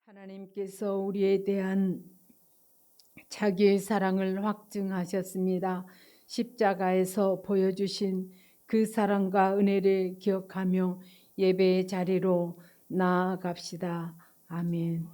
하나님께서 우리에 대한 자기의 사랑을 확증하셨습니다. 십자가에서 보여주신 그 사랑과 은혜를 기억하며 예배의 자리로 나아갑시다. 아멘.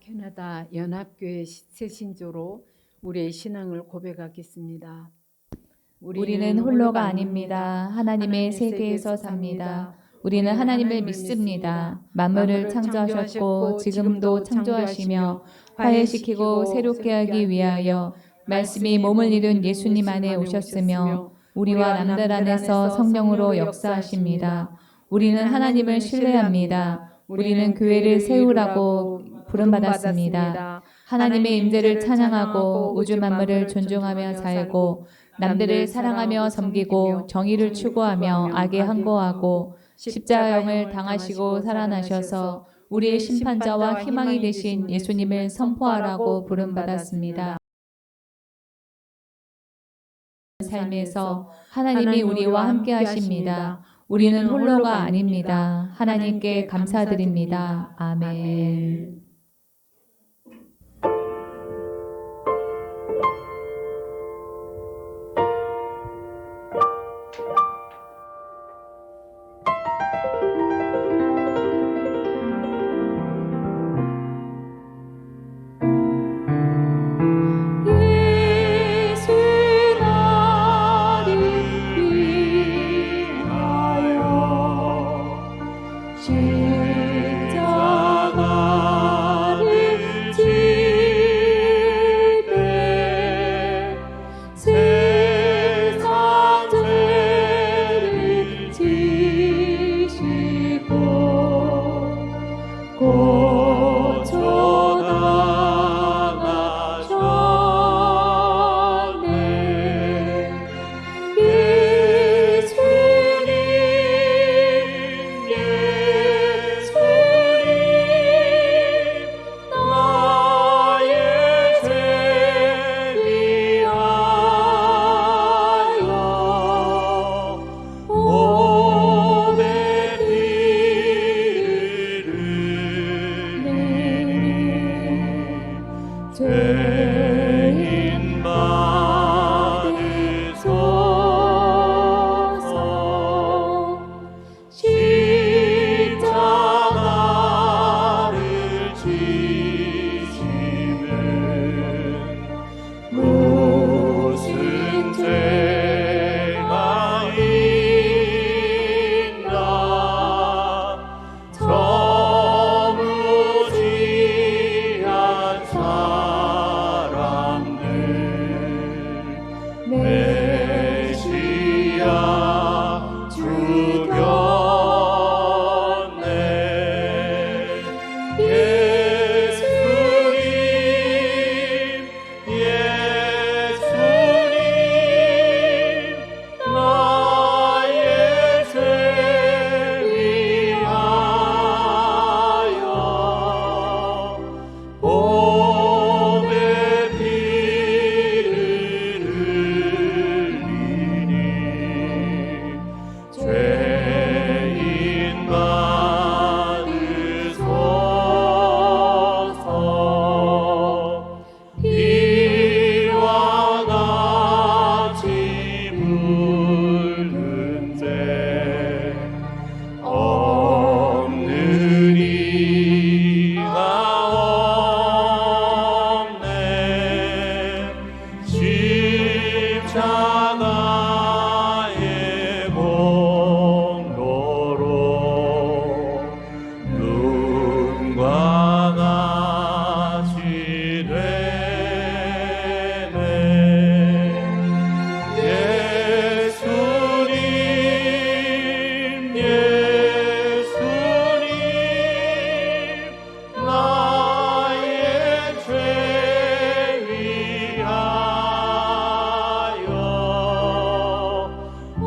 캐나다 연합교회 새신조로 우리의 신앙을 고백하겠습니다. 우리는 홀로가 아닙니다. 하나님의 세계에서 삽니다. 우리는 하나님을 믿습니다. 만물을 창조하셨고 지금도 창조하시며 화해시키고 새롭게 하기 위하여 말씀이 몸을 이룬 예수님 안에 오셨으며 우리와 남들 안에서 성령으로 역사하십니다. 우리는 하나님을 신뢰합니다. 우리는 교회를 세우라고 부름받았습니다. 하나님의 임재를 찬양하고 우주 만물을 존중하며 살고 남들을 사랑하며 섬기고 정의를 추구하며 악에 항거하고 십자가형을 당하시고 살아나셔서 우리의 심판자와 희망이 되신 예수님을 선포하라고 부름받았습니다. 삶에서 하나님이 우리와 함께 하십니다. 우리는 홀로가 아닙니다. 하나님께 감사드립니다. 아멘. 십자가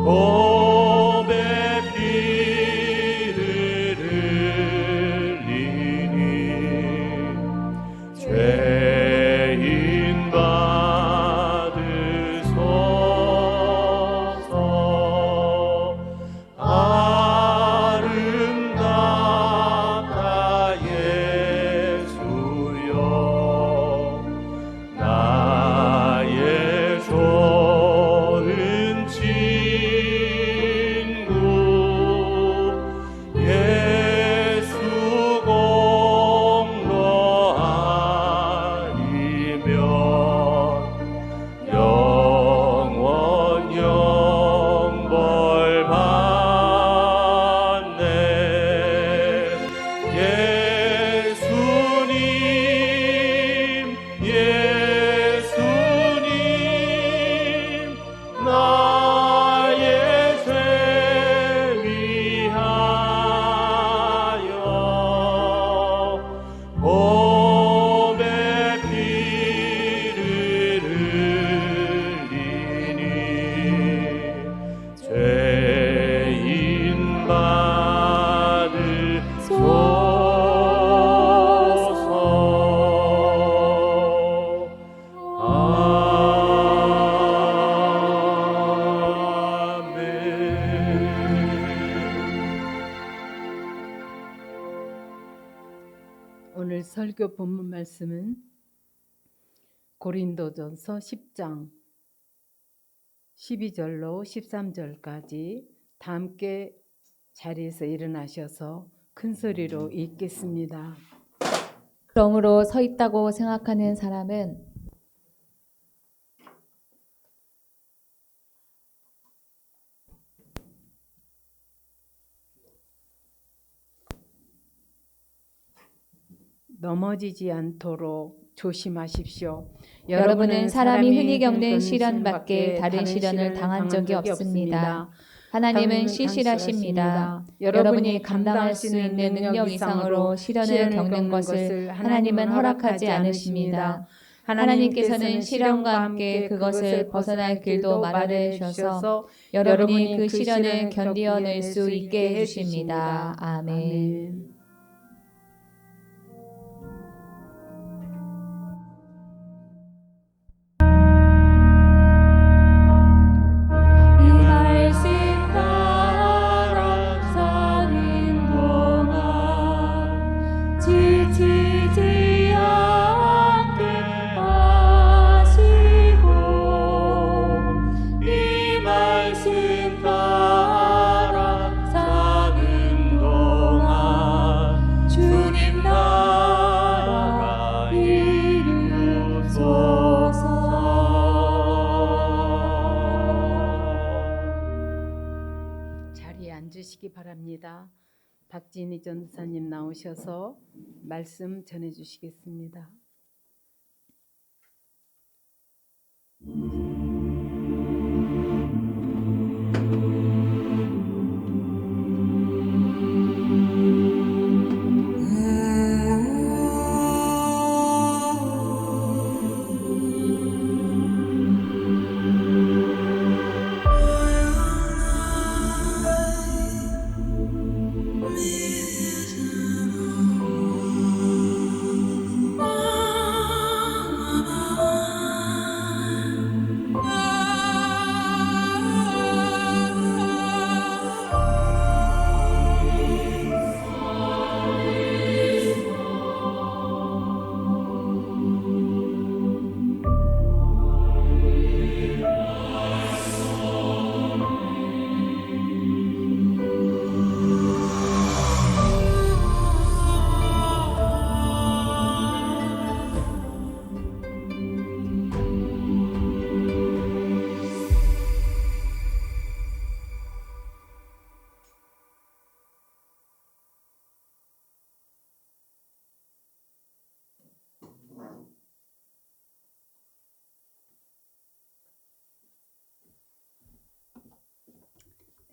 봄에 피를 흘리니 죄인 받으소서. 아름답다 예수여 나의 좋은 친구 예수 공로 아니면 영원 영벌 받네. 예수님 나의 죄 위하여 봄에 피를 흘리니 죄인 받으소서. 오늘 설교 본문 말씀은 고린도전서 10장 12절로 13절까지 다 함께 자리에서 일어나셔서 큰 소리로 읽겠습니다. 그러므로 서 있다고 생각하는 사람은 넘어지지 않도록 조심하십시오. 여러분은 사람이 흔히 겪는 시련 밖에 다른 시련을 당한 적이 없습니다. 하나님은 신실하십니다. 여러분이 감당할 수 있는 능력 이상으로 시련을 겪는 것을 하나님은 허락하지 않으십니다. 하나님께서는 시련과 함께 그것을 벗어날 길도 마련해 주셔서 여러분이 그 시련을 견디어낼 수 있게 해주십니다. 아멘. 앉으시기 바랍니다. 박진희 전사님 나오셔서 말씀 전해 주시겠습니다.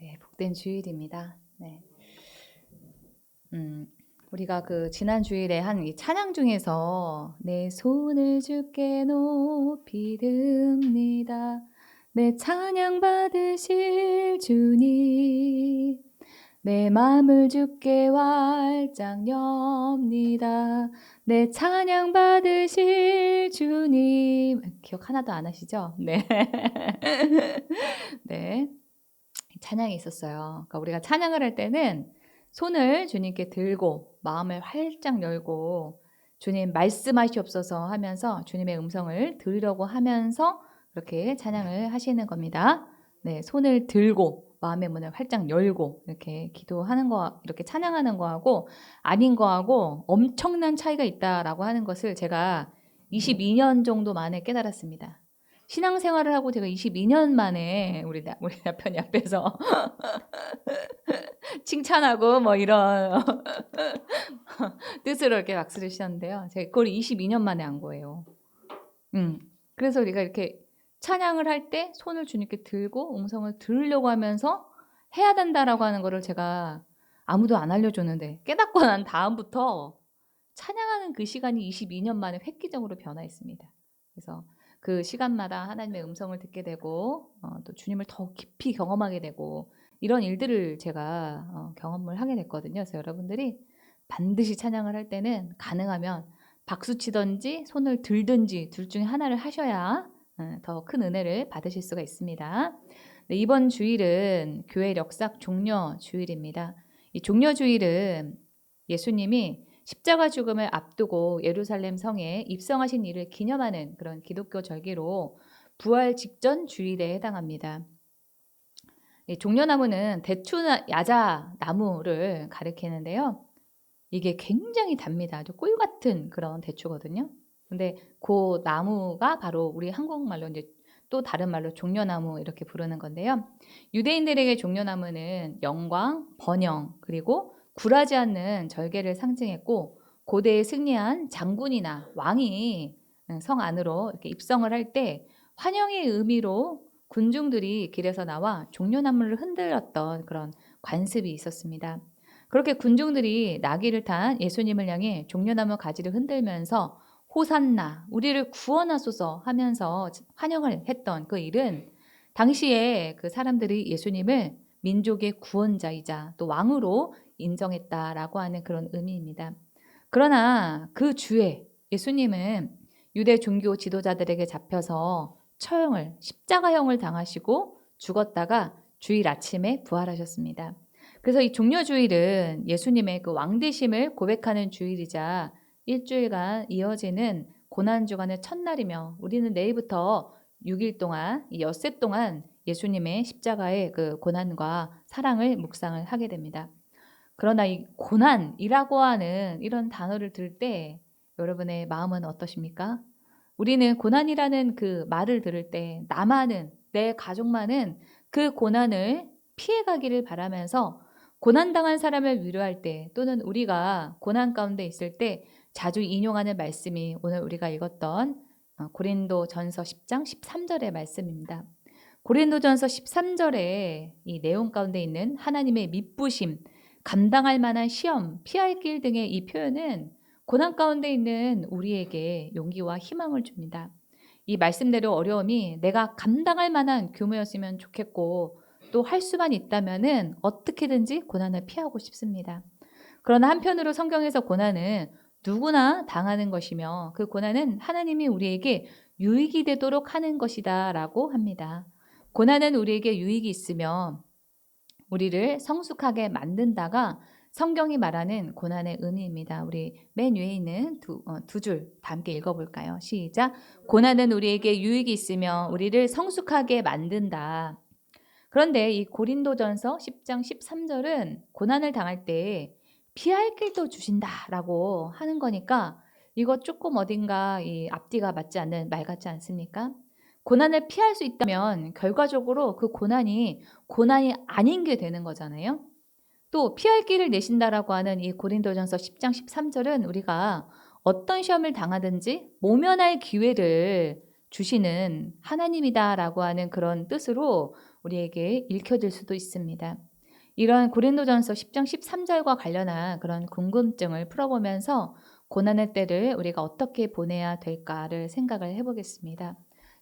네, 복된 주일입니다. 네. 우리가 그 지난 주일에 한 이 찬양 중에서 내 손을 주께 높이 듭니다. 내 찬양 받으실 주님 내 마음을 주께 활짝 엽니다. 내 찬양 받으실 주님. 기억 하나도 안 하시죠? 네. 네. 찬양이 있었어요. 그러니까 우리가 찬양을 할 때는 손을 주님께 들고 마음을 활짝 열고 주님 말씀하시옵소서 하면서 주님의 음성을 들으려고 하면서 그렇게 찬양을 하시는 겁니다. 네, 손을 들고 마음의 문을 활짝 열고 이렇게 기도하는 거, 이렇게 찬양하는 거하고 아닌 거하고 엄청난 차이가 있다라고 하는 것을 제가 22년 정도 만에 깨달았습니다. 신앙생활을 하고 제가 22년 만에 우리 남편이 앞에서 칭찬하고 뭐 이런 뜻으로 이렇게 박수를 치셨는데요. 제가 그걸 22년 만에 한 거예요. 그래서 우리가 이렇게 찬양을 할 때 손을 주님께 들고 음성을 들으려고 하면서 해야 된다라고 하는 거를 제가 아무도 안 알려줬는데 깨닫고 난 다음부터 찬양하는 그 시간이 22년 만에 획기적으로 변화했습니다. 그래서 그 시간마다 하나님의 음성을 듣게 되고 또 주님을 더 깊이 경험하게 되고 이런 일들을 제가 경험을 하게 됐거든요. 그래서 여러분들이 반드시 찬양을 할 때는 가능하면 박수 치든지 손을 들든지 둘 중에 하나를 하셔야 더 큰 은혜를 받으실 수가 있습니다. 네, 이번 주일은 교회 역삭 종려 주일입니다. 이 종려 주일은 예수님이 십자가 죽음을 앞두고 예루살렘 성에 입성하신 일을 기념하는 그런 기독교 절기로 부활 직전 주일에 해당합니다. 이 종려나무는 대추야자 나무를 가리키는데요. 이게 굉장히 답니다. 아주 꿀 같은 그런 대추거든요. 근데 그 나무가 바로 우리 한국말로 이제 또 다른 말로 종려나무 이렇게 부르는 건데요. 유대인들에게 종려나무는 영광, 번영, 그리고 굴하지 않는 절개를 상징했고 고대에 승리한 장군이나 왕이 성 안으로 이렇게 입성을 할 때 환영의 의미로 군중들이 길에서 나와 종려나무를 흔들었던 그런 관습이 있었습니다. 그렇게 군중들이 나귀를 탄 예수님을 향해 종려나무 가지를 흔들면서 호산나, 우리를 구원하소서 하면서 환영을 했던 그 일은 당시에 그 사람들이 예수님을 민족의 구원자이자 또 왕으로 인정했다라고 하는 그런 의미입니다. 그러나 그 주에 예수님은 유대 종교 지도자들에게 잡혀서 처형을, 십자가형을 당하시고 죽었다가 주일 아침에 부활하셨습니다. 그래서 이 종려주일은 예수님의 그 왕되심을 고백하는 주일이자 일주일간 이어지는 고난주간의 첫날이며 우리는 내일부터 6일 동안, 이 엿새 동안 예수님의 십자가의 그 고난과 사랑을 묵상을 하게 됩니다. 그러나 이 고난이라고 하는 이런 단어를 들을 때 여러분의 마음은 어떠십니까? 우리는 고난이라는 그 말을 들을 때 나만은, 내 가족만은 그 고난을 피해가기를 바라면서 고난당한 사람을 위로할 때 또는 우리가 고난 가운데 있을 때 자주 인용하는 말씀이 오늘 우리가 읽었던 고린도전서 10장 13절의 말씀입니다. 고린도전서 13절에 이 내용 가운데 있는 하나님의 미쁘심, 감당할 만한 시험, 피할 길 등의 이 표현은 고난 가운데 있는 우리에게 용기와 희망을 줍니다. 이 말씀대로 어려움이 내가 감당할 만한 규모였으면 좋겠고 또 할 수만 있다면은 어떻게든지 고난을 피하고 싶습니다. 그러나 한편으로 성경에서 고난은 누구나 당하는 것이며 그 고난은 하나님이 우리에게 유익이 되도록 하는 것이다 라고 합니다. 고난은 우리에게 유익이 있으며 우리를 성숙하게 만든다가 성경이 말하는 고난의 의미입니다. 우리 맨 위에 있는 두 줄 다 함께 읽어볼까요? 시작. 고난은 우리에게 유익이 있으며 우리를 성숙하게 만든다. 그런데 이 고린도전서 10장 13절은 고난을 당할 때 피할 길도 주신다라고 하는 거니까 이거 조금 어딘가 이 앞뒤가 맞지 않는 말 같지 않습니까? 고난을 피할 수 있다면 결과적으로 그 고난이 아닌 게 되는 거잖아요. 또 피할 길을 내신다라고 하는 이 고린도전서 10장 13절은 우리가 어떤 시험을 당하든지 모면할 기회를 주시는 하나님이다라고 하는 그런 뜻으로 우리에게 읽혀질 수도 있습니다. 이런 고린도전서 10장 13절과 관련한 그런 궁금증을 풀어보면서 고난의 때를 우리가 어떻게 보내야 될까를 생각을 해보겠습니다.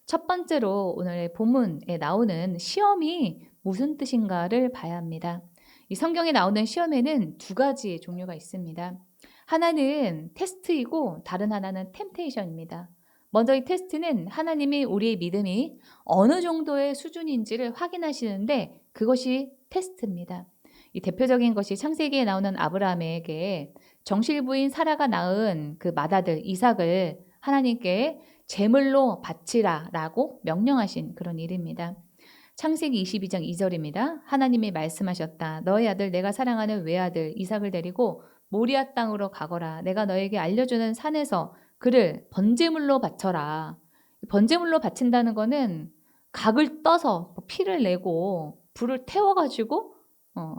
첫 번째로 오늘의 본문에 나오는 시험이 무슨 뜻인가를 봐야 합니다. 이 성경에 나오는 시험에는 두 가지의 종류가 있습니다. 하나는 테스트이고 다른 하나는 템테이션입니다. 먼저 이 테스트는 하나님이 우리의 믿음이 어느 정도의 수준인지를 확인하시는데 그것이 테스트입니다. 이 대표적인 것이 창세기에 나오는 아브라함에게 정실부인 사라가 낳은 그 맏아들 이삭을 하나님께 제물로 바치라라고 명령하신 그런 일입니다. 창세기 22장 2절입니다. 하나님이 말씀하셨다. 너의 아들 내가 사랑하는 외아들 이삭을 데리고 모리아 땅으로 가거라. 내가 너에게 알려주는 산에서 그를 번제물로 바쳐라. 번제물로 바친다는 거는 각을 떠서 피를 내고 불을 태워가지고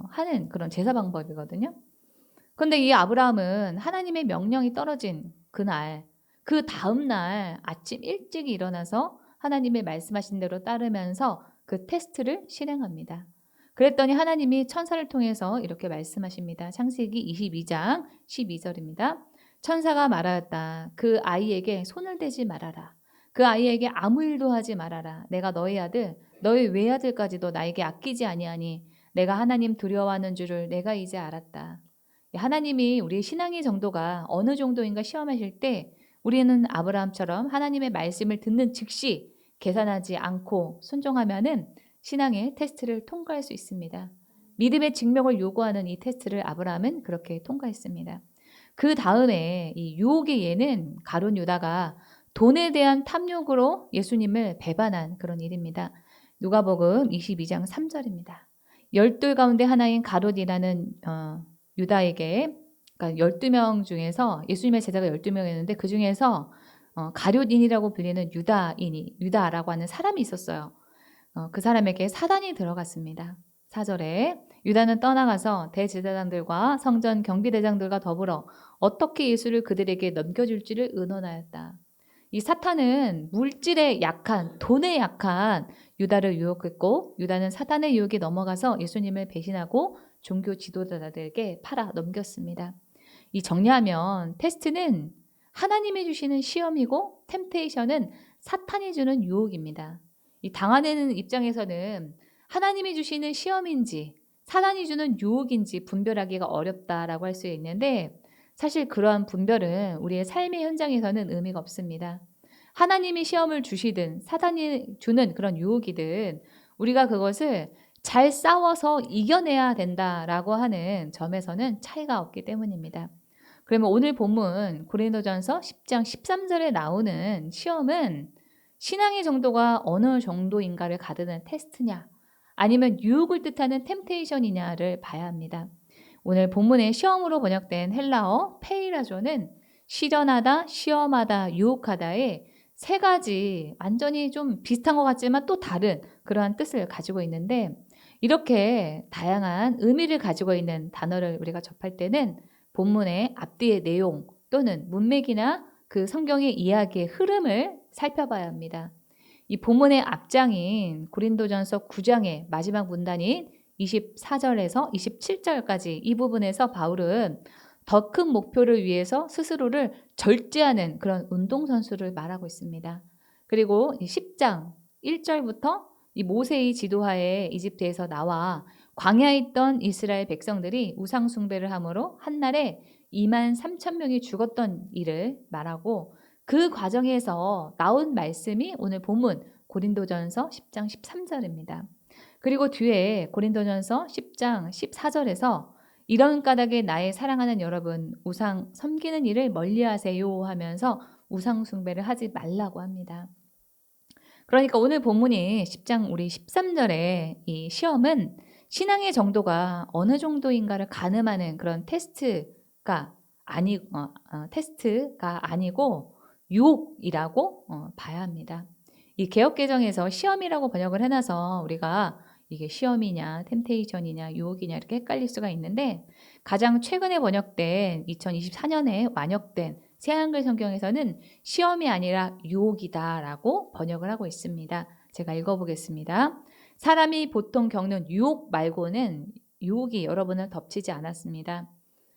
하는 그런 제사 방법이거든요. 그런데 이 아브라함은 하나님의 명령이 떨어진 그날, 그 다음날 아침 일찍 일어나서 하나님의 말씀하신 대로 따르면서 그 테스트를 실행합니다. 그랬더니 하나님이 천사를 통해서 이렇게 말씀하십니다. 창세기 22장 12절입니다. 천사가 말하였다. 그 아이에게 손을 대지 말아라. 그 아이에게 아무 일도 하지 말아라. 내가 너의 아들, 너의 외아들까지도 나에게 아끼지 아니하니 내가 하나님 두려워하는 줄을 내가 이제 알았다. 하나님이 우리의 신앙의 정도가 어느 정도인가 시험하실 때 우리는 아브라함처럼 하나님의 말씀을 듣는 즉시 계산하지 않고 순종하면은 신앙의 테스트를 통과할 수 있습니다. 믿음의 증명을 요구하는 이 테스트를 아브라함은 그렇게 통과했습니다. 그 다음에 이 유혹의 예는 가룟 유다가 돈에 대한 탐욕으로 예수님을 배반한 그런 일입니다. 누가복음 22장 3절입니다. 12 가운데 하나인 가룟이라는 유다에게 그러니까 12명 중에서 예수님의 제자가 12명이었는데 그 중에서 가룟인이라고 불리는 유다라고 하는 사람이 있었어요. 그 사람에게 사단이 들어갔습니다. 4절에 유다는 떠나가서 대제사장들과 성전 경비대장들과 더불어 어떻게 예수를 그들에게 넘겨줄지를 의논하였다. 이 사탄은 물질에 약한, 돈에 약한 유다를 유혹했고 유다는 사탄의 유혹에 넘어가서 예수님을 배신하고 종교 지도자들에게 팔아 넘겼습니다. 이 정리하면 테스트는 하나님이 주시는 시험이고 템테이션은 사탄이 주는 유혹입니다. 이 당하는 입장에서는 하나님이 주시는 시험인지 사탄이 주는 유혹인지 분별하기가 어렵다라고 할 수 있는데 사실 그러한 분별은 우리의 삶의 현장에서는 의미가 없습니다. 하나님이 시험을 주시든 사탄이 주는 그런 유혹이든 우리가 그것을 잘 싸워서 이겨내야 된다라고 하는 점에서는 차이가 없기 때문입니다. 그러면 오늘 본문 고린도전서 10장 13절에 나오는 시험은 신앙의 정도가 어느 정도인가를 가르는 테스트냐 아니면 유혹을 뜻하는 템테이션이냐를 봐야 합니다. 오늘 본문의 시험으로 번역된 헬라어 페이라조는 시련하다, 시험하다, 유혹하다의 세 가지 완전히 좀 비슷한 것 같지만 또 다른 그러한 뜻을 가지고 있는데 이렇게 다양한 의미를 가지고 있는 단어를 우리가 접할 때는 본문의 앞뒤의 내용 또는 문맥이나 그 성경의 이야기의 흐름을 살펴봐야 합니다. 이 본문의 앞장인 고린도전서 9장의 마지막 문단인 24절에서 27절까지 이 부분에서 바울은 더 큰 목표를 위해서 스스로를 절제하는 그런 운동선수를 말하고 있습니다. 그리고 10장 1절부터 이 모세의 지도하에 이집트에서 나와 광야에 있던 이스라엘 백성들이 우상 숭배를 함으로 한날에 23,000명이 죽었던 일을 말하고 그 과정에서 나온 말씀이 오늘 본문 고린도전서 10장 13절입니다. 그리고 뒤에 고린도전서 10장 14절에서 이런 까닭에 나의 사랑하는 여러분 우상 섬기는 일을 멀리하세요 하면서 우상 숭배를 하지 말라고 합니다. 그러니까 오늘 본문이 10장 우리 13절에 이 시험은 신앙의 정도가 어느 정도인가를 가늠하는 그런 테스트가 아니고 유혹이라고 봐야 합니다. 이 개역개정에서 시험이라고 번역을 해놔서 우리가 이게 시험이냐 템테이션이냐 유혹이냐 이렇게 헷갈릴 수가 있는데 가장 최근에 번역된 2024년에 완역된 새한글 성경에서는 시험이 아니라 유혹이다라고 번역을 하고 있습니다. 제가 읽어보겠습니다. 사람이 보통 겪는 유혹 말고는 유혹이 여러분을 덮치지 않았습니다.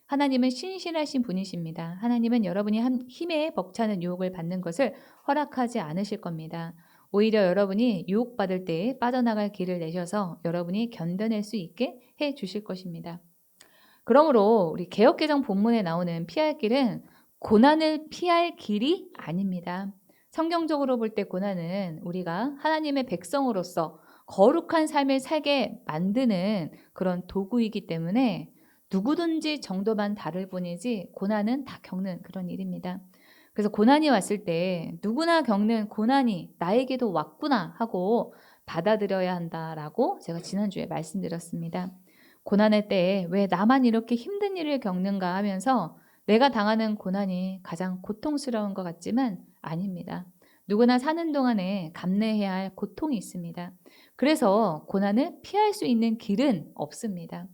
하나님은 신실하신 분이십니다. 하나님은 여러분이 힘에 벅차는 유혹을 받는 것을 허락하지 않으실 겁니다. 오히려 여러분이 유혹받을 때 빠져나갈 길을 내셔서 여러분이 견뎌낼 수 있게 해 주실 것입니다. 그러므로 우리 개역개정 본문에 나오는 피할 길은 고난을 피할 길이 아닙니다. 성경적으로 볼 때 고난은 우리가 하나님의 백성으로서 거룩한 삶을 살게 만드는 그런 도구이기 때문에 누구든지 정도만 다를 뿐이지 고난은 다 겪는 그런 일입니다. 그래서 고난이 왔을 때 누구나 겪는 고난이 나에게도 왔구나 하고 받아들여야 한다라고 제가 지난주에 말씀드렸습니다. 고난의 때에 왜 나만 이렇게 힘든 일을 겪는가 하면서 내가 당하는 고난이 가장 고통스러운 것 같지만 아닙니다. 누구나 사는 동안에 감내해야 할 고통이 있습니다. 그래서 고난을 피할 수 있는 길은 없습니다.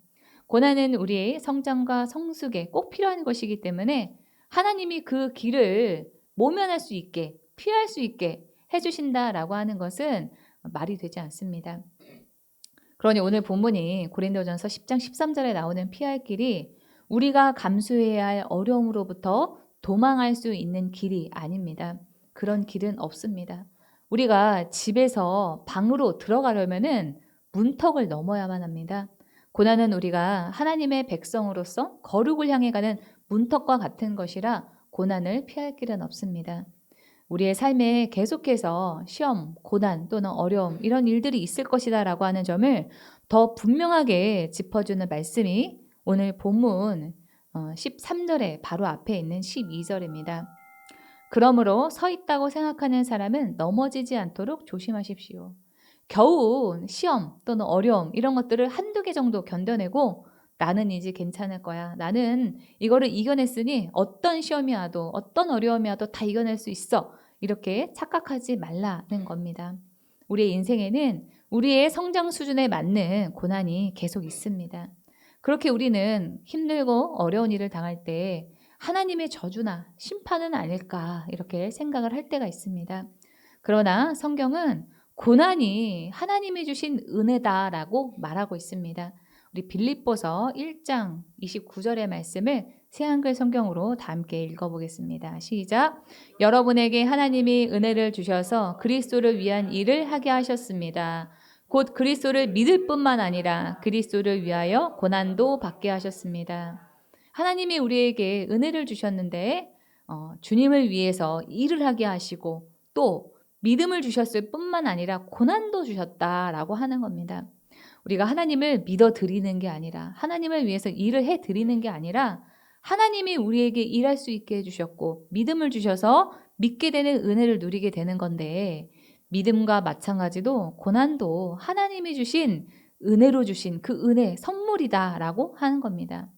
고난은 우리의 성장과 성숙에 꼭 필요한 것이기 때문에 하나님이 그 길을 모면할 수 있게, 피할 수 있게 해주신다라고 하는 것은 말이 되지 않습니다. 그러니 오늘 본문이 고린도전서 10장 13절에 나오는 피할 길이 우리가 감수해야 할 어려움으로부터 도망할 수 있는 길이 아닙니다. 그런 길은 없습니다. 우리가 집에서 방으로 들어가려면은 문턱을 넘어야만 합니다. 고난은 우리가 하나님의 백성으로서 거룩을 향해 가는 문턱과 같은 것이라 고난을 피할 길은 없습니다. 우리의 삶에 계속해서 시험, 고난 또는 어려움 이런 일들이 있을 것이다 라고 하는 점을 더 분명하게 짚어주는 말씀이 오늘 본문 13절에 바로 앞에 있는 12절입니다. 그러므로 서 있다고 생각하는 사람은 넘어지지 않도록 조심하십시오. 겨우 시험 또는 어려움 이런 것들을 한두 개 정도 견뎌내고 나는 이제 괜찮을 거야. 나는 이거를 이겨냈으니 어떤 시험이 와도 어떤 어려움이 와도 다 이겨낼 수 있어. 이렇게 착각하지 말라는 겁니다. 우리의 인생에는 우리의 성장 수준에 맞는 고난이 계속 있습니다. 그렇게 우리는 힘들고 어려운 일을 당할 때 하나님의 저주나 심판은 아닐까 이렇게 생각을 할 때가 있습니다. 그러나 성경은 고난이 하나님이 주신 은혜다라고 말하고 있습니다. 우리 빌립보서 1장 29절의 말씀을 새한글 성경으로 다 함께 읽어보겠습니다. 시작. 여러분에게 하나님이 은혜를 주셔서 그리스도를 위한 일을 하게 하셨습니다. 곧 그리스도를 믿을 뿐만 아니라 그리스도를 위하여 고난도 받게 하셨습니다. 하나님이 우리에게 은혜를 주셨는데 주님을 위해서 일을 하게 하시고 또 믿음을 주셨을 뿐만 아니라 고난도 주셨다라고 하는 겁니다. 우리가 하나님을 믿어드리는 게 아니라 하나님을 위해서 일을 해드리는 게 아니라 하나님이 우리에게 일할 수 있게 해주셨고 믿음을 주셔서 믿게 되는 은혜를 누리게 되는 건데 믿음과 마찬가지로 고난도 하나님이 주신 은혜로 주신 그 은혜 선물이다라고 하는 겁니다.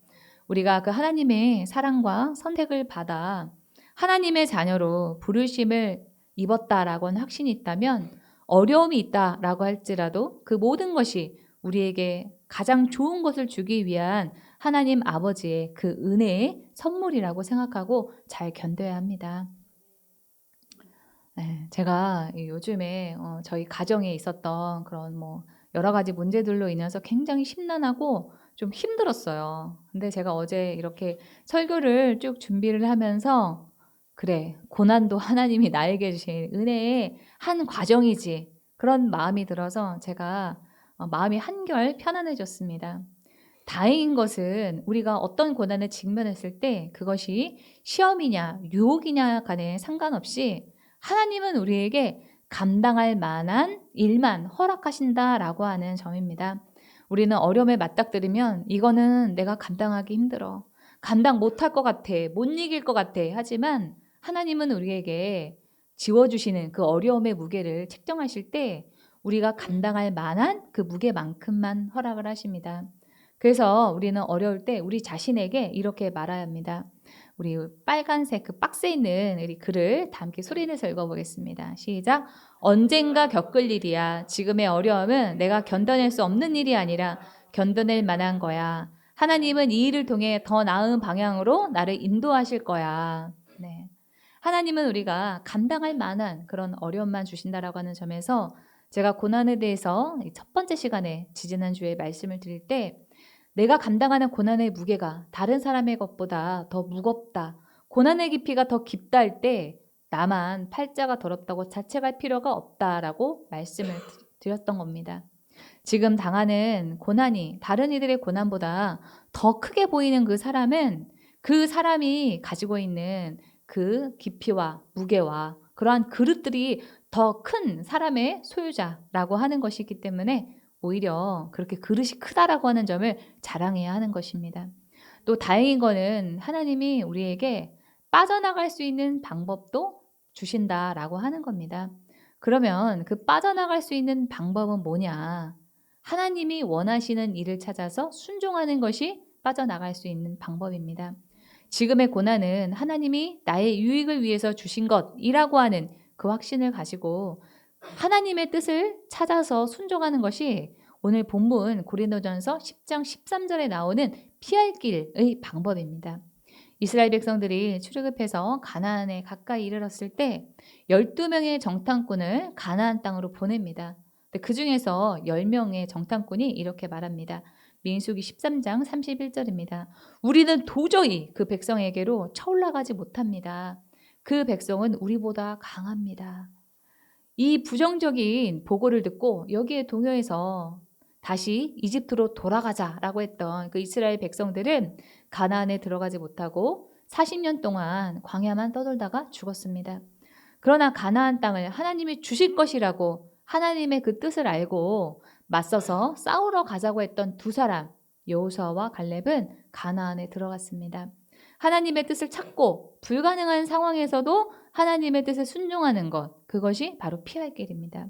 우리가 그 하나님의 사랑과 선택을 받아 하나님의 자녀로 부르심을 입었다라고는 확신이 있다면 어려움이 있다라고 할지라도 그 모든 것이 우리에게 가장 좋은 것을 주기 위한 하나님 아버지의 그 은혜의 선물이라고 생각하고 잘 견뎌야 합니다. 제가 요즘에 저희 가정에 있었던 그런 여러 가지 문제들로 인해서 굉장히 심란하고 좀 힘들었어요. 근데 제가 어제 이렇게 설교를 쭉 준비를 하면서 그래, 고난도 하나님이 나에게 주신 은혜의 한 과정이지. 그런 마음이 들어서 제가 마음이 한결 편안해졌습니다. 다행인 것은 우리가 어떤 고난에 직면했을 때 그것이 시험이냐 유혹이냐 간에 상관없이 하나님은 우리에게 감당할 만한 일만 허락하신다라고 하는 점입니다. 우리는 어려움에 맞닥뜨리면 이거는 내가 감당하기 힘들어. 감당 못할 것 같아. 못 이길 것 같아. 하지만 하나님은 우리에게 지워주시는 그 어려움의 무게를 책정하실 때 우리가 감당할 만한 그 무게만큼만 허락을 하십니다. 그래서 우리는 어려울 때 우리 자신에게 이렇게 말해야 합니다. 우리 빨간색 그 박스에 있는 우리 글을 다 함께 소리내서 읽어보겠습니다. 시작. 언젠가 겪을 일이야. 지금의 어려움은 내가 견뎌낼 수 없는 일이 아니라 견뎌낼 만한 거야. 하나님은 이 일을 통해 더 나은 방향으로 나를 인도하실 거야. 네. 하나님은 우리가 감당할 만한 그런 어려움만 주신다라고 하는 점에서 제가 고난에 대해서 첫 번째 시간에 지지난주에 말씀을 드릴 때 내가 감당하는 고난의 무게가 다른 사람의 것보다 더 무겁다. 고난의 깊이가 더 깊다 할 때 나만 팔자가 더럽다고 자책할 필요가 없다라고 말씀을 드렸던 겁니다. 지금 당하는 고난이 다른 이들의 고난보다 더 크게 보이는 그 사람은 그 사람이 가지고 있는 그 깊이와 무게와 그러한 그릇들이 더 큰 사람의 소유자라고 하는 것이기 때문에 오히려 그렇게 그릇이 크다라고 하는 점을 자랑해야 하는 것입니다. 또 다행인 거는 하나님이 우리에게 빠져나갈 수 있는 방법도 주신다라고 하는 겁니다. 그러면 그 빠져나갈 수 있는 방법은 뭐냐? 하나님이 원하시는 일을 찾아서 순종하는 것이 빠져나갈 수 있는 방법입니다. 지금의 고난은 하나님이 나의 유익을 위해서 주신 것이라고 하는 그 확신을 가지고 하나님의 뜻을 찾아서 순종하는 것이 오늘 본문 고린도전서 10장 13절에 나오는 피할 길의 방법입니다. 이스라엘 백성들이 출애굽해서 가나안에 가까이 이르렀을 때 12명의 정탐꾼을 가나안 땅으로 보냅니다. 그 중에서 10명의 정탐꾼이 이렇게 말합니다. 민수기 13장 31절입니다. 우리는 도저히 그 백성에게로 쳐올라가지 못합니다. 그 백성은 우리보다 강합니다. 이 부정적인 보고를 듣고 여기에 동요해서 다시 이집트로 돌아가자라고 했던 그 이스라엘 백성들은 가나안에 들어가지 못하고 40년 동안 광야만 떠돌다가 죽었습니다. 그러나 가나안 땅을 하나님이 주실 것이라고 하나님의 그 뜻을 알고 맞서서 싸우러 가자고 했던 두 사람 여호수아와 갈렙은 가나안에 들어갔습니다. 하나님의 뜻을 찾고 불가능한 상황에서도 하나님의 뜻에 순종하는 것, 그것이 바로 피할 길입니다.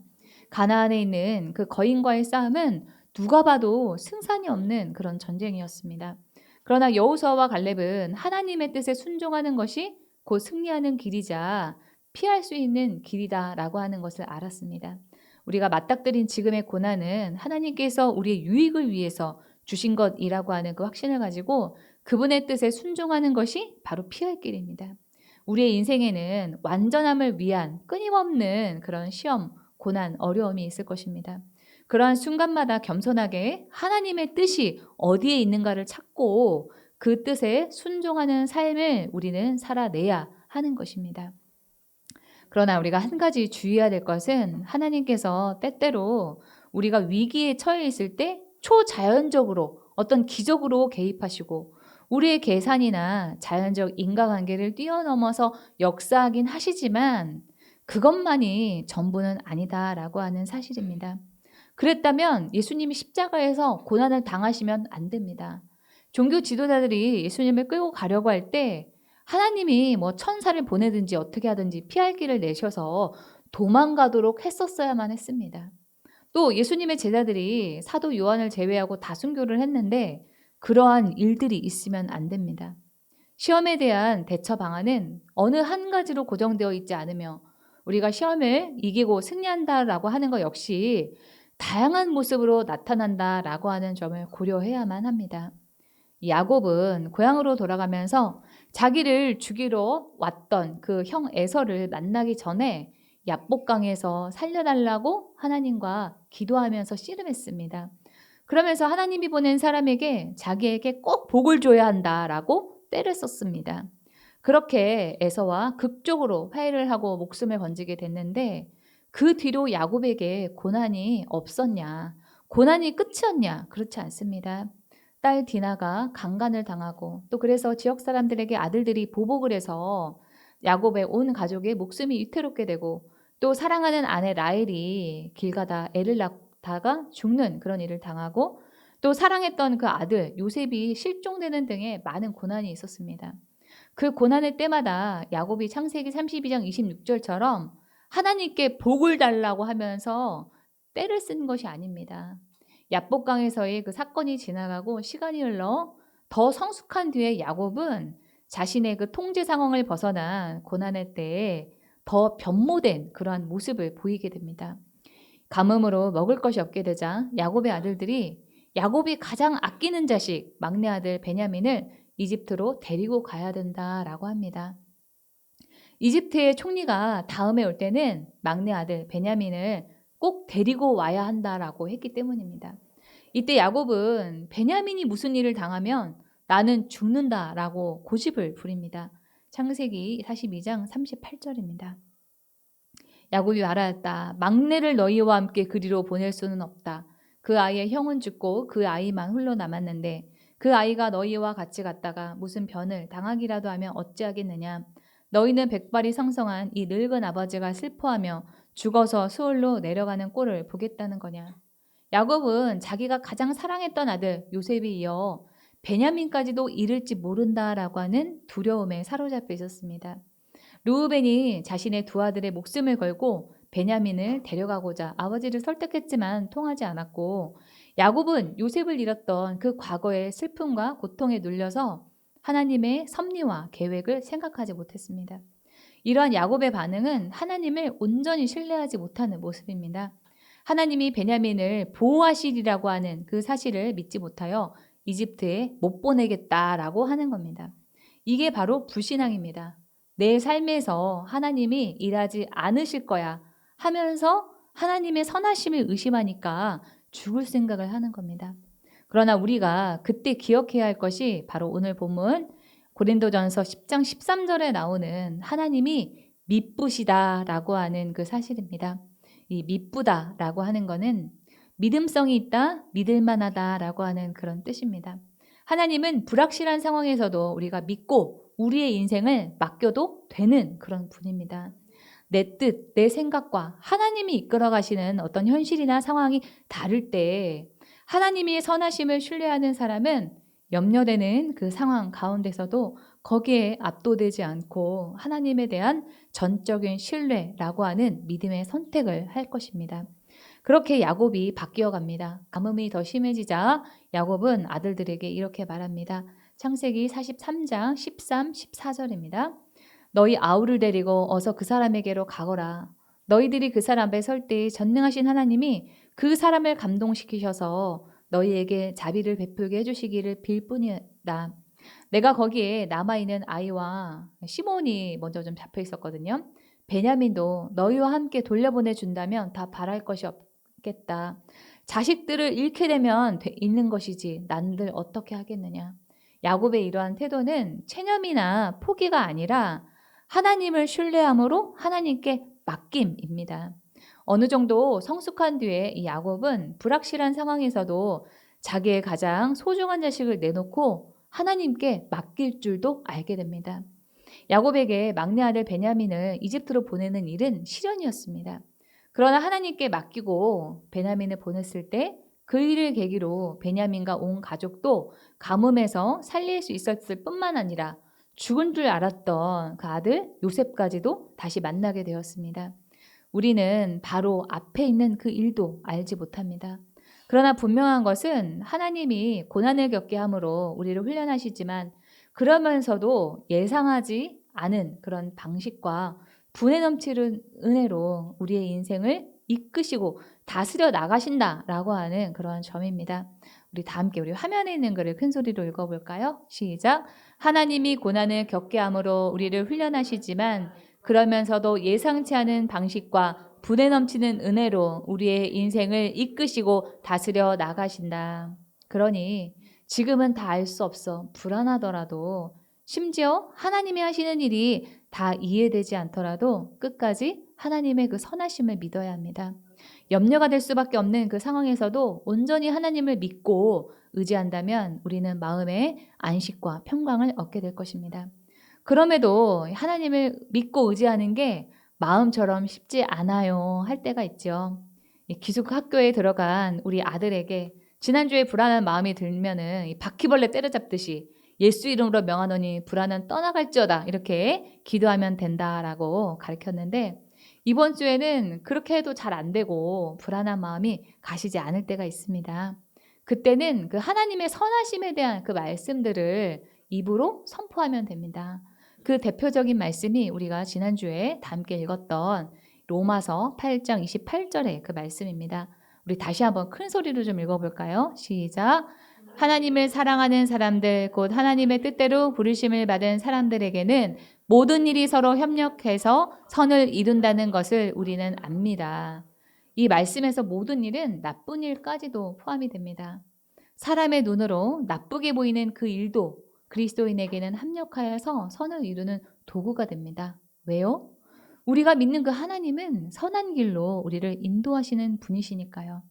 가나안에 있는 그 거인과의 싸움은 누가 봐도 승산이 없는 그런 전쟁이었습니다. 그러나 여호수아와 갈렙은 하나님의 뜻에 순종하는 것이 곧 승리하는 길이자 피할 수 있는 길이다라고 하는 것을 알았습니다. 우리가 맞닥뜨린 지금의 고난은 하나님께서 우리의 유익을 위해서 주신 것이라고 하는 그 확신을 가지고 그분의 뜻에 순종하는 것이 바로 피할 길입니다. 우리의 인생에는 완전함을 위한 끊임없는 그런 시험, 고난, 어려움이 있을 것입니다. 그러한 순간마다 겸손하게 하나님의 뜻이 어디에 있는가를 찾고 그 뜻에 순종하는 삶을 우리는 살아내야 하는 것입니다. 그러나 우리가 한 가지 주의해야 될 것은 하나님께서 때때로 우리가 위기에 처해 있을 때 초자연적으로 어떤 기적으로 개입하시고 우리의 계산이나 자연적 인과관계를 뛰어넘어서 역사하긴 하시지만 그것만이 전부는 아니다라고 하는 사실입니다. 그랬다면 예수님이 십자가에서 고난을 당하시면 안 됩니다. 종교 지도자들이 예수님을 끌고 가려고 할 때 하나님이 뭐 천사를 보내든지 어떻게 하든지 피할 길을 내셔서 도망가도록 했었어야만 했습니다. 또 예수님의 제자들이 사도 요한을 제외하고 다 순교를 했는데 그러한 일들이 있으면 안 됩니다. 시험에 대한 대처 방안은 어느 한 가지로 고정되어 있지 않으며 우리가 시험을 이기고 승리한다라고 하는 것 역시 다양한 모습으로 나타난다라고 하는 점을 고려해야만 합니다. 야곱은 고향으로 돌아가면서 자기를 죽이러 왔던 그 형 에서를 만나기 전에 야복강에서 살려달라고 하나님과 기도하면서 씨름했습니다. 그러면서 하나님이 보낸 사람에게 자기에게 꼭 복을 줘야 한다라고 때를 썼습니다. 그렇게 에서와 극적으로 화해를 하고 목숨을 건지게 됐는데 그 뒤로 야곱에게 고난이 없었냐? 고난이 끝이었냐? 그렇지 않습니다. 딸 디나가 강간을 당하고 또 그래서 지역 사람들에게 아들들이 보복을 해서 야곱의 온 가족의 목숨이 위태롭게 되고 또 사랑하는 아내 라헬이 길 가다 애를 낳다가 죽는 그런 일을 당하고 또 사랑했던 그 아들 요셉이 실종되는 등의 많은 고난이 있었습니다. 그 고난의 때마다 야곱이 창세기 32장 26절처럼 하나님께 복을 달라고 하면서 때를 쓴 것이 아닙니다. 야복강에서의 그 사건이 지나가고 시간이 흘러 더 성숙한 뒤에 야곱은 자신의 그 통제 상황을 벗어난 고난의 때에 더 변모된 그러한 모습을 보이게 됩니다. 가뭄으로 먹을 것이 없게 되자 야곱의 아들들이 야곱이 가장 아끼는 자식 막내 아들 베냐민을 이집트로 데리고 가야 된다라고 합니다. 이집트의 총리가 다음에 올 때는 막내 아들 베냐민을 꼭 데리고 와야 한다라고 했기 때문입니다. 이때 야곱은 베냐민이 무슨 일을 당하면 나는 죽는다라고 고집을 부립니다. 창세기 42장 38절입니다. 야곱이 말하였다. 막내를 너희와 함께 그리로 보낼 수는 없다. 그 아이의 형은 죽고 그 아이만 홀로 남았는데 그 아이가 너희와 같이 갔다가 무슨 변을 당하기라도 하면 어찌하겠느냐. 너희는 백발이 성성한 이 늙은 아버지가 슬퍼하며 죽어서 수월로 내려가는 꼴을 보겠다는 거냐. 야곱은 자기가 가장 사랑했던 아들 요셉이 이어 베냐민까지도 잃을지 모른다라고 하는 두려움에 사로잡혀 있었습니다. 르우벤이 자신의 두 아들의 목숨을 걸고 베냐민을 데려가고자 아버지를 설득했지만 통하지 않았고, 야곱은 요셉을 잃었던 그 과거의 슬픔과 고통에 눌려서 하나님의 섭리와 계획을 생각하지 못했습니다. 이러한 야곱의 반응은 하나님을 온전히 신뢰하지 못하는 모습입니다. 하나님이 베냐민을 보호하시리라고 하는 그 사실을 믿지 못하여 이집트에 못 보내겠다라고 하는 겁니다. 이게 바로 불신앙입니다. 내 삶에서 하나님이 일하지 않으실 거야 하면서 하나님의 선하심을 의심하니까 죽을 생각을 하는 겁니다. 그러나 우리가 그때 기억해야 할 것이 바로 오늘 본문 고린도전서 10장 13절에 나오는 하나님이 미쁘시다라고 하는 그 사실입니다. 이 미쁘다라고 하는 것은 믿음성이 있다, 믿을만하다라고 하는 그런 뜻입니다. 하나님은 불확실한 상황에서도 우리가 믿고 우리의 인생을 맡겨도 되는 그런 분입니다. 내 뜻, 내 생각과 하나님이 이끌어 가시는 어떤 현실이나 상황이 다를 때 하나님의 선하심을 신뢰하는 사람은 염려되는 그 상황 가운데서도 거기에 압도되지 않고 하나님에 대한 전적인 신뢰라고 하는 믿음의 선택을 할 것입니다. 그렇게 야곱이 바뀌어 갑니다. 가뭄이 더 심해지자 야곱은 아들들에게 이렇게 말합니다. 창세기 43장 13, 14절입니다. 너희 아우를 데리고 어서 그 사람에게로 가거라. 너희들이 그 사람 앞에 설 때 전능하신 하나님이 그 사람을 감동시키셔서 너희에게 자비를 베풀게 해주시기를 빌 뿐이다. 내가 거기에 남아있는 아이와 시몬이 먼저 좀 잡혀 있었거든요. 베냐민도 너희와 함께 돌려보내준다면 다 바랄 것이 없겠다. 자식들을 잃게 되면 잃는 것이지 난들 어떻게 하겠느냐. 야곱의 이러한 태도는 체념이나 포기가 아니라 하나님을 신뢰함으로 하나님께 맡김입니다. 어느 정도 성숙한 뒤에 이 야곱은 불확실한 상황에서도 자기의 가장 소중한 자식을 내놓고 하나님께 맡길 줄도 알게 됩니다. 야곱에게 막내 아들 베냐민을 이집트로 보내는 일은 시련이었습니다. 그러나 하나님께 맡기고 베냐민을 보냈을 때 그 일을 계기로 베냐민과 온 가족도 가뭄에서 살릴 수 있었을 뿐만 아니라 죽은 줄 알았던 그 아들 요셉까지도 다시 만나게 되었습니다. 우리는 바로 앞에 있는 그 일도 알지 못합니다. 그러나 분명한 것은 하나님이 고난을 겪게 함으로 우리를 훈련하시지만 그러면서도 예상하지 않은 그런 방식과 분에 넘치는 은혜로 우리의 인생을 이끄시고 다스려 나가신다라고 하는 그런 점입니다. 우리 다 함께 우리 화면에 있는 글을 큰 소리로 읽어볼까요? 시작. 하나님이 고난을 겪게 함으로 우리를 훈련하시지만 그러면서도 예상치 않은 방식과 분에 넘치는 은혜로 우리의 인생을 이끄시고 다스려 나가신다. 그러니 지금은 다 알 수 없어. 불안하더라도 심지어 하나님이 하시는 일이 다 이해되지 않더라도 끝까지 하나님의 그 선하심을 믿어야 합니다. 염려가 될 수밖에 없는 그 상황에서도 온전히 하나님을 믿고 의지한다면 우리는 마음의 안식과 평강을 얻게 될 것입니다. 그럼에도 하나님을 믿고 의지하는 게 마음처럼 쉽지 않아요 할 때가 있죠. 기숙학교에 들어간 우리 아들에게 지난주에 불안한 마음이 들면은 바퀴벌레 때려잡듯이 예수 이름으로 명하노니 불안은 떠나갈지어다 이렇게 기도하면 된다라고 가르쳤는데 이번 주에는 그렇게 해도 잘 안 되고 불안한 마음이 가시지 않을 때가 있습니다. 그때는 그 하나님의 선하심에 대한 그 말씀들을 입으로 선포하면 됩니다. 그 대표적인 말씀이 우리가 지난주에 다 함께 읽었던 로마서 8장 28절의 그 말씀입니다. 우리 다시 한번 큰 소리로 좀 읽어볼까요? 시작. 하나님을 사랑하는 사람들, 곧 하나님의 뜻대로 부르심을 받은 사람들에게는 모든 일이 서로 협력해서 선을 이룬다는 것을 우리는 압니다. 이 말씀에서 모든 일은 나쁜 일까지도 포함이 됩니다. 사람의 눈으로 나쁘게 보이는 그 일도 그리스도인에게는 합력하여서 선을 이루는 도구가 됩니다. 왜요? 우리가 믿는 그 하나님은 선한 길로 우리를 인도하시는 분이시니까요.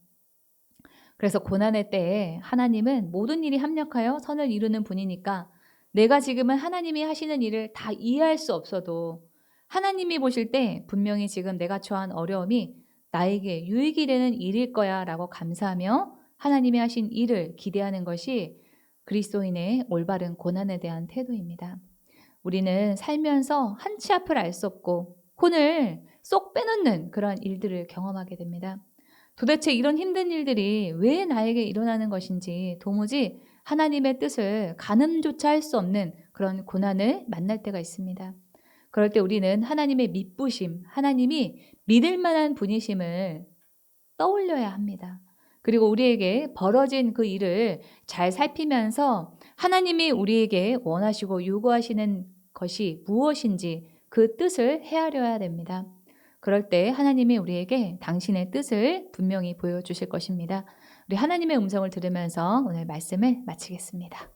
그래서 고난의 때에 하나님은 모든 일이 합력하여 선을 이루는 분이니까 내가 지금은 하나님이 하시는 일을 다 이해할 수 없어도 하나님이 보실 때 분명히 지금 내가 처한 어려움이 나에게 유익이 되는 일일 거야 라고 감사하며 하나님이 하신 일을 기대하는 것이 그리스도인의 올바른 고난에 대한 태도입니다. 우리는 살면서 한치 앞을 알 수 없고 혼을 쏙 빼놓는 그런 일들을 경험하게 됩니다. 도대체 이런 힘든 일들이 왜 나에게 일어나는 것인지 도무지 하나님의 뜻을 가늠조차 할 수 없는 그런 고난을 만날 때가 있습니다. 그럴 때 우리는 하나님의 미쁘심, 하나님이 믿을 만한 분이심을 떠올려야 합니다. 그리고 우리에게 벌어진 그 일을 잘 살피면서 하나님이 우리에게 원하시고 요구하시는 것이 무엇인지 그 뜻을 헤아려야 됩니다. 그럴 때 하나님이 우리에게 당신의 뜻을 분명히 보여주실 것입니다. 우리 하나님의 음성을 들으면서 오늘 말씀을 마치겠습니다.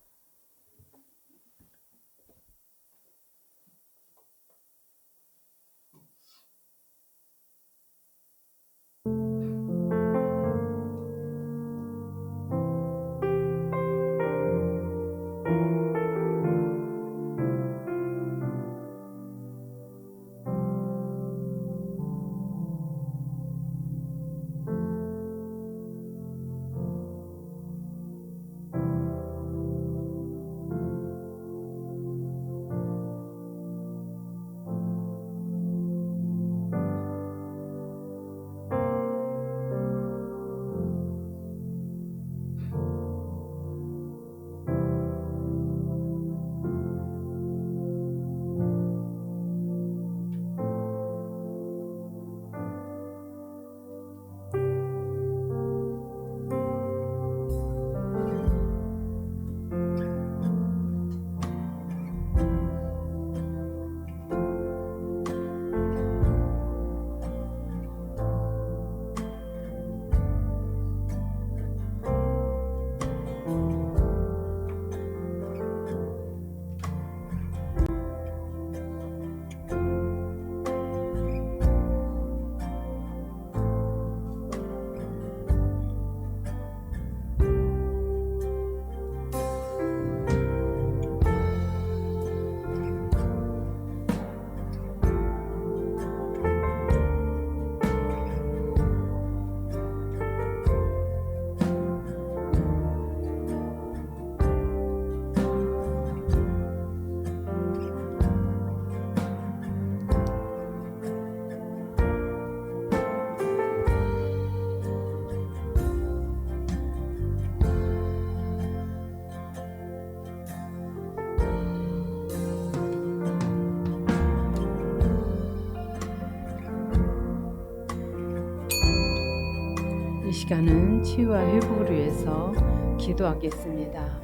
이 시간은 치유와 회복을 위해서 기도하겠습니다.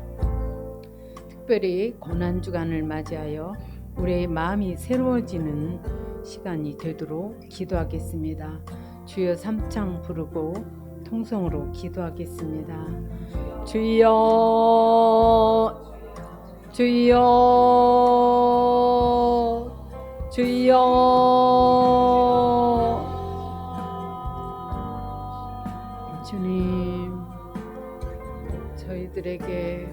특별히 고난주간을 맞이하여 우리의 마음이 새로워지는 시간이 되도록 기도하겠습니다. 주여 삼창 부르고 통성으로 기도하겠습니다. 주여 주여 주여 주님, 저희들에게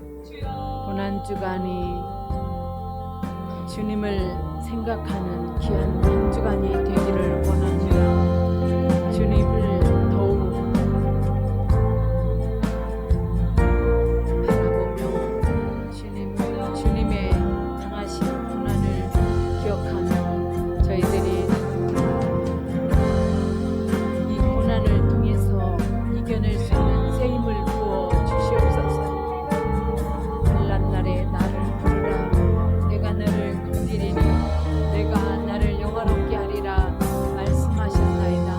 고난주간이 주님을 생각하는 귀한 한 주간이 되기를 원합니다. 주님을 더욱 바라보며 주님의 당하신 고난을 기억하며 저희들이 이 고난을 통해서 이겨낼 수 있는 새 힘을 부어 주시옵소서. 환난 날에 나를 부르라. 내가 너를 건지리니 내가 나를 영화롭게 하리라 말씀하셨나이다.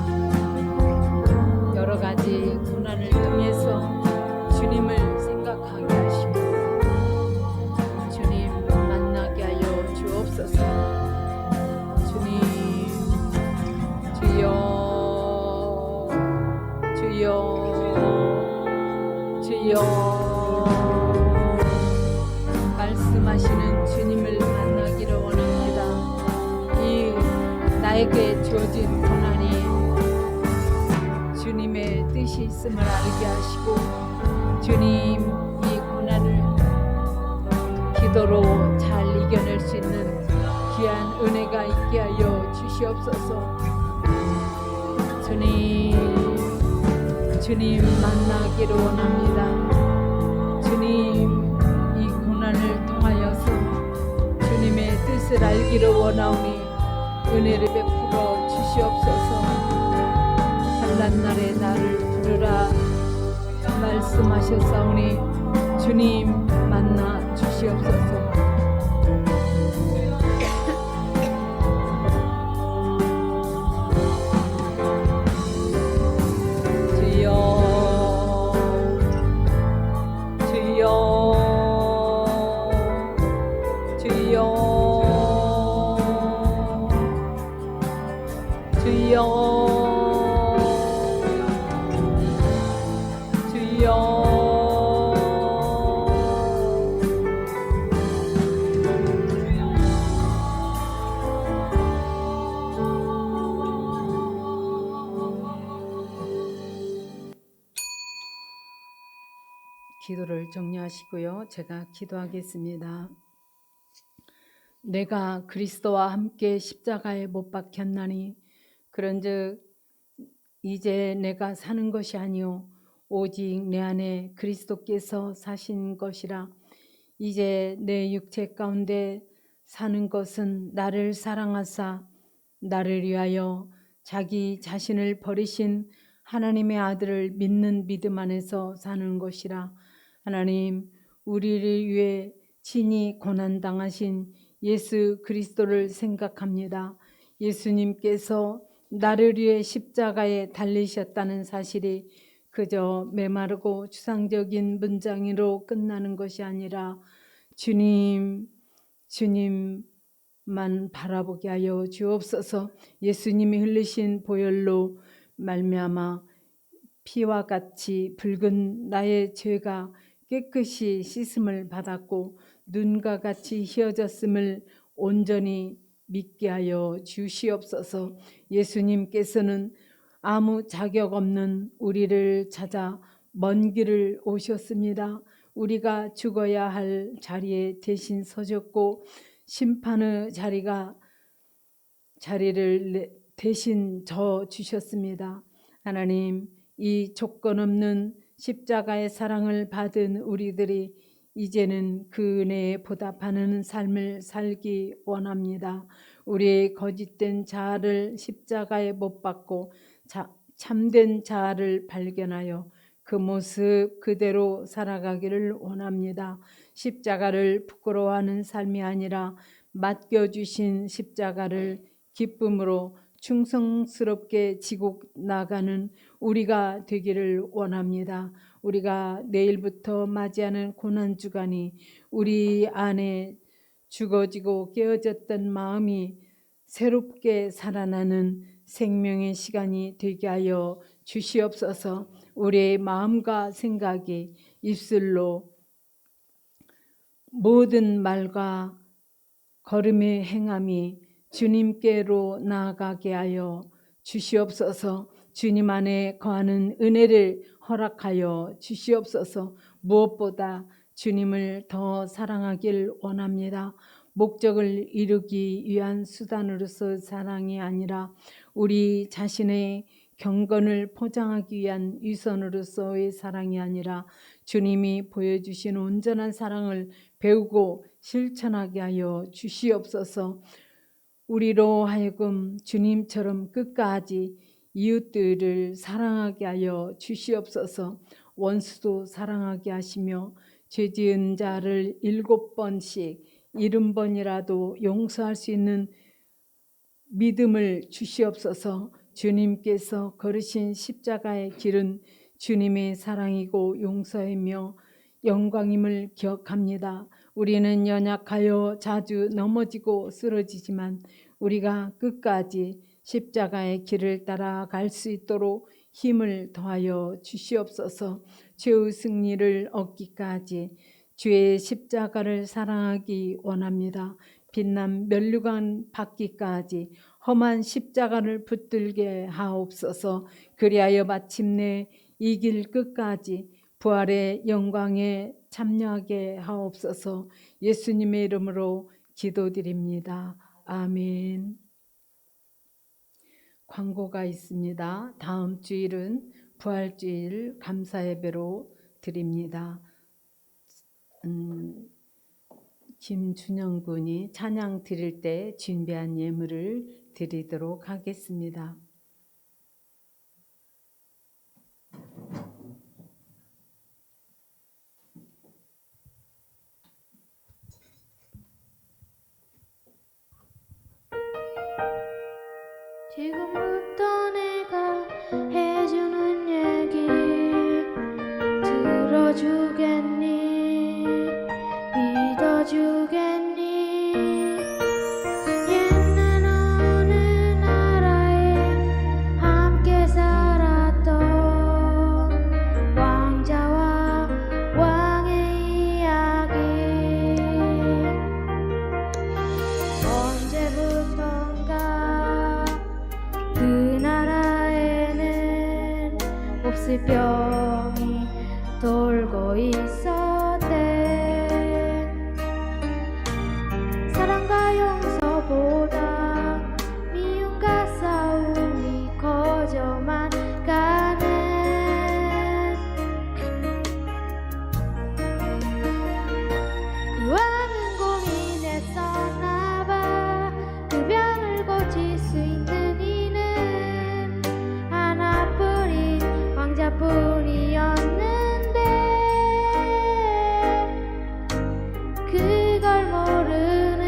주어진 고난이 주님의 뜻이 있음을 알게 하시고 주님 이 고난을 기도로 잘 이겨낼 수 있는 귀한 은혜가 있게 하여 주시옵소서. 주님 만나기를 원합니다. 주님 이 고난을 통하여서 주님의 뜻을 알기를 원하오니 은혜를 베풀어 주시옵소서. 환난 날에 나를 부르라 말씀하셨사오니 주님 만나 주시옵소서. 기도를 정리하시고요. 제가 기도하겠습니다. 내가 그리스도와 함께 십자가에 못 박혔나니 그런즉 이제 내가 사는 것이 아니요 오직 내 안에 그리스도께서 사신 것이라. 이제 내 육체 가운데 사는 것은 나를 사랑하사 나를 위하여 자기 자신을 버리신 하나님의 아들을 믿는 믿음 안에서 사는 것이라. 하나님, 우리를 위해 친히 고난당하신 예수 그리스도를 생각합니다. 예수님께서 나를 위해 십자가에 달리셨다는 사실이 그저 메마르고 추상적인 문장으로 끝나는 것이 아니라 주님만 바라보게 하여 주옵소서. 예수님이 흘리신 보혈로 말미암아 피와 같이 붉은 나의 죄가 깨끗이 씻음을 받았고 눈과 같이 희어졌음을 온전히 믿게 하여 주시옵소서. 예수님께서는 아무 자격 없는 우리를 찾아 먼 길을 오셨습니다. 우리가 죽어야 할 자리에 대신 서셨고 심판의 자리를 대신 져 주셨습니다. 하나님, 이 조건 없는 십자가의 사랑을 받은 우리들이 이제는 그 은혜에 보답하는 삶을 살기 원합니다. 우리의 거짓된 자아를 십자가에 못 박고 참된 자아를 발견하여 그 모습 그대로 살아가기를 원합니다. 십자가를 부끄러워하는 삶이 아니라 맡겨주신 십자가를 기쁨으로 충성스럽게 지고 나가는 우리가 되기를 원합니다. 우리가 내일부터 맞이하는 고난주간이 우리 안에 죽어지고 깨어졌던 마음이 새롭게 살아나는 생명의 시간이 되게 하여 주시옵소서. 우리의 마음과 생각이 입술로 모든 말과 걸음의 행함이 주님께로 나아가게 하여 주시옵소서. 주님 안에 거하는 은혜를 허락하여 주시옵소서. 무엇보다 주님을 더 사랑하길 원합니다. 목적을 이루기 위한 수단으로서 사랑이 아니라 우리 자신의 경건을 포장하기 위한 위선으로서의 사랑이 아니라 주님이 보여주신 온전한 사랑을 배우고 실천하게 하여 주시옵소서. 우리로 하여금 주님처럼 끝까지 이웃들을 사랑하게 하여 주시옵소서. 원수도 사랑하게 하시며 죄지은 자를 7번씩 70번이라도 용서할 수 있는 믿음을 주시옵소서. 주님께서 걸으신 십자가의 길은 주님의 사랑이고 용서이며 영광임을 기억합니다. 우리는 연약하여 자주 넘어지고 쓰러지지만 우리가 끝까지 십자가의 길을 따라 갈 수 있도록 힘을 더하여 주시옵소서. 죄의 승리를 얻기까지 주의 십자가를 사랑하기 원합니다. 빛난 면류관 받기까지 험한 십자가를 붙들게 하옵소서. 그리하여 마침내 이 길 끝까지 부활의 영광에 참여하게 하옵소서. 예수님의 이름으로 기도드립니다. 아멘. 광고가 있습니다. 다음 주일은 부활주일 감사예배로 드립니다. 김준영 군이 찬양 드릴 때 준비한 예물을 드리도록 하겠습니다. 지금부터 내가 해주는 얘기 들어주겠니? 믿어주겠니? 옛날 어느 나라에 함께 살았던 왕자와 왕의 이야기. 언제부턴가 그 나라에는 몹쓸병이 돌고 있었대. 사랑과 용서보다 미움과 싸움이 커져만 가는 그 왕은 고민했었나봐. 그 병을 고칠 수 있는 이는 하나뿐인 왕자뿐이었는데 그걸 모르는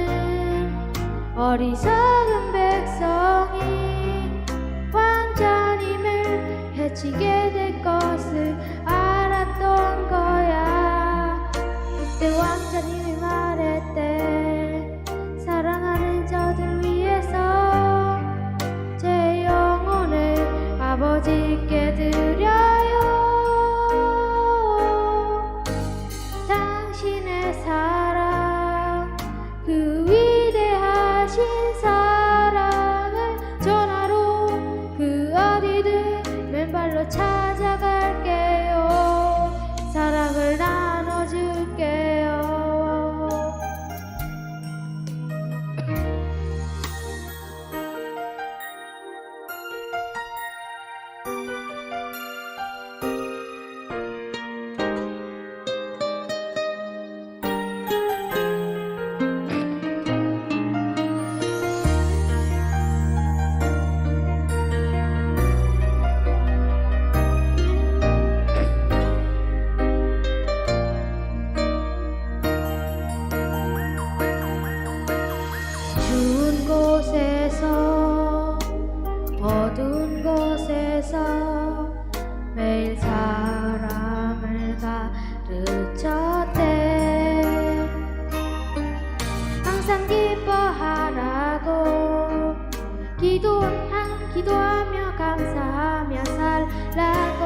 어리석은 백성이 왕자님을 해치게 될 것을 알았던 거야. 그때 왕자님이 말했대. 사랑하는 저들 위해서 제 영혼을 아버지께 드려요. 당신의 사랑, 그 위대하신 사랑을 전하러 그 어디든 맨발로 찾아갈게요. 사랑을 나눠줄게요. 추운 곳에서 어두운 곳에서 매일 사랑을 가르쳤대. 항상 기뻐하라고 기도하며 감사하며 살라고.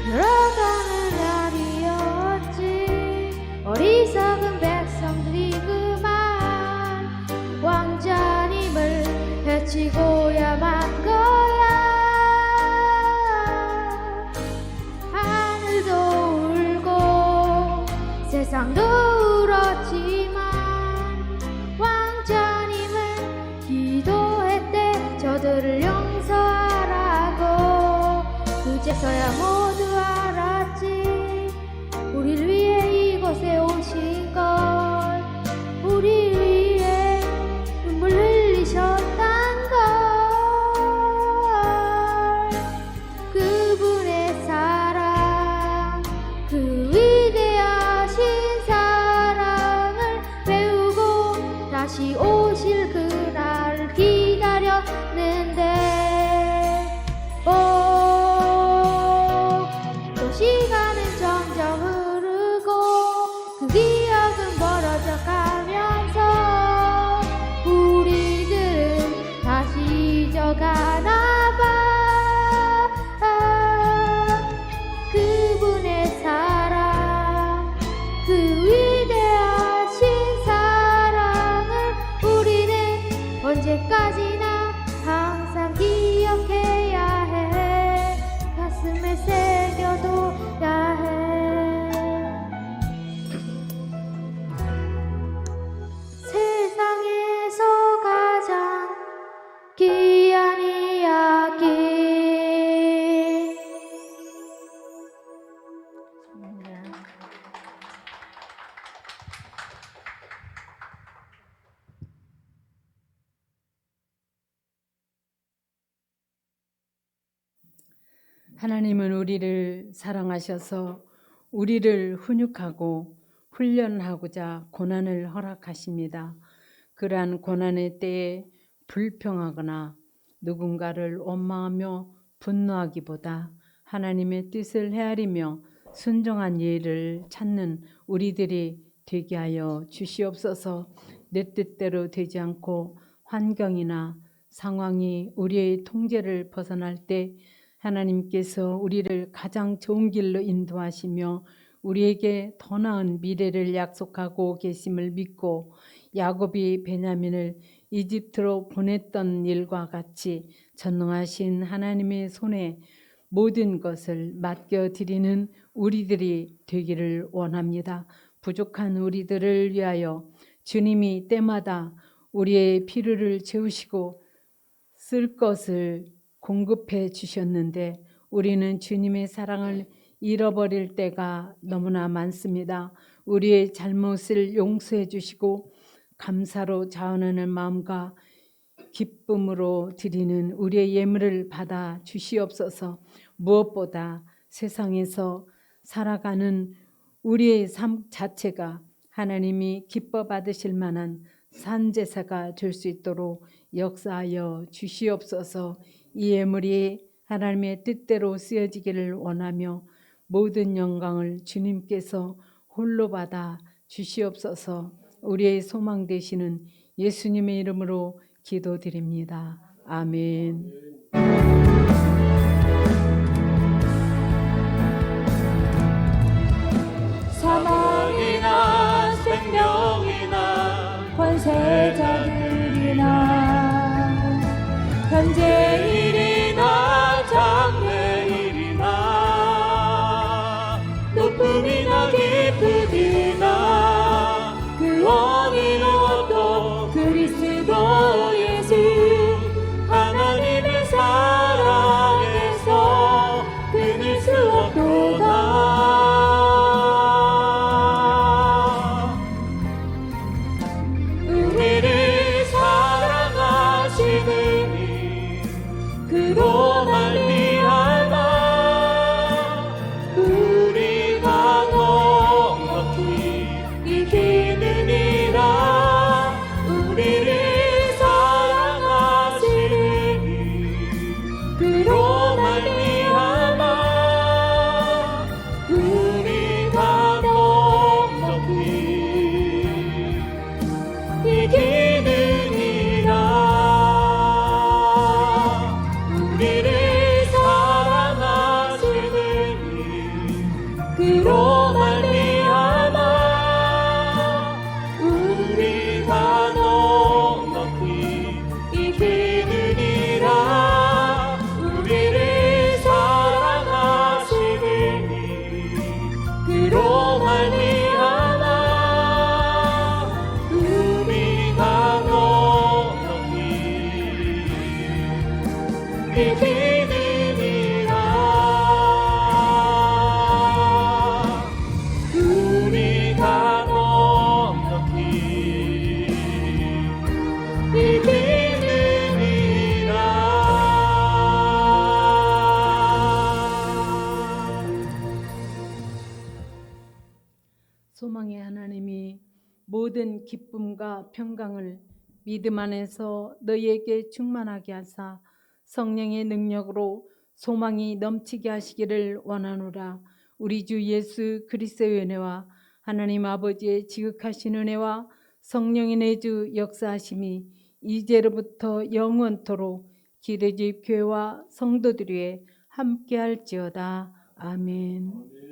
열어가는 날이었지. 어리석은 백성들이 그만 왕자님을 해치고야만 거야. 하늘도 울고 세상도 울었지만 왕자님을 기도했대. 저들을 용서하라고. 그제서야 모두 알았지. 우리를 위해 이곳에 오신 걸, 우리 위해 눈물 흘리셨단 걸. 그분의 사랑, 그 위대하신 사랑을 배우고 다시 오실 그날을 기다렸는데 또 시간은 점점 흐르고 그 기억은 멀어져 가면서 우리들은 다시 잊어가나 봐. 그분의 사랑, 그 위대하신 하나님은 우리를 사랑하셔서 우리를 훈육하고 훈련하고자 고난을 허락하십니다. 그러한 고난의 때에 불평하거나 누군가를 원망하며 분노하기보다 하나님의 뜻을 헤아리며 순종한 예를 찾는 우리들이 되게 하여 주시옵소서. 내 뜻대로 되지 않고 환경이나 상황이 우리의 통제를 벗어날 때 하나님께서 우리를 가장 좋은 길로 인도하시며 우리에게 더 나은 미래를 약속하고 계심을 믿고 야곱이 베냐민을 이집트로 보냈던 일과 같이 전능하신 하나님의 손에 모든 것을 맡겨드리는 우리들이 되기를 원합니다. 부족한 우리들을 위하여 주님이 때마다 우리의 필요를 채우시고 쓸 것을 공급해 주셨는데 우리는 주님의 사랑을 잃어버릴 때가 너무나 많습니다. 우리의 잘못을 용서해 주시고 감사로 자원하는 마음과 기쁨으로 드리는 우리의 예물을 받아 주시옵소서. 무엇보다 세상에서 살아가는 우리의 삶 자체가 하나님이 기뻐 받으실 만한 산제사가 될 수 있도록 역사하여 주시옵소서. 이 예물이 하나님의 뜻대로 쓰여지기를 원하며 모든 영광을 주님께서 홀로 받아 주시옵소서. 우리의 소망 되시는 예수님의 이름으로 기도드립니다. 아멘. 사망이나 생명이나 권세자들이나 현재일이나 장래일이나 높음이나 깊음이나 그 어느 것도 그리스도 예수 하나님의 사랑에서 끊을 수 없도다. 우리를 사랑하시는 그로 말미암아 우리가 넉넉히 이기느니라. 우리를 사랑하시니 그로 말미암아 우리가 넉넉히 이기느니라. 우리를 사랑하시느니 그로 말미암아 우리가 넉넉히 이기느니라. 우리를 사랑하시느니 그로 말미암아 우리가 넉넉히 이기느니라. 우리가 넉넉히 소망의 하나님이 모든 기쁨과 평강을 믿음 안에서 너희에게 충만하게 하사 성령의 능력으로 소망이 넘치게 하시기를 원하노라. 우리 주 예수 그리스도의 은혜와 하나님 아버지의 지극하신 은혜와 성령의 내주 역사하심이 이제로부터 영원토록 기대집 교회와 성도들 위에 함께할지어다. 아멘.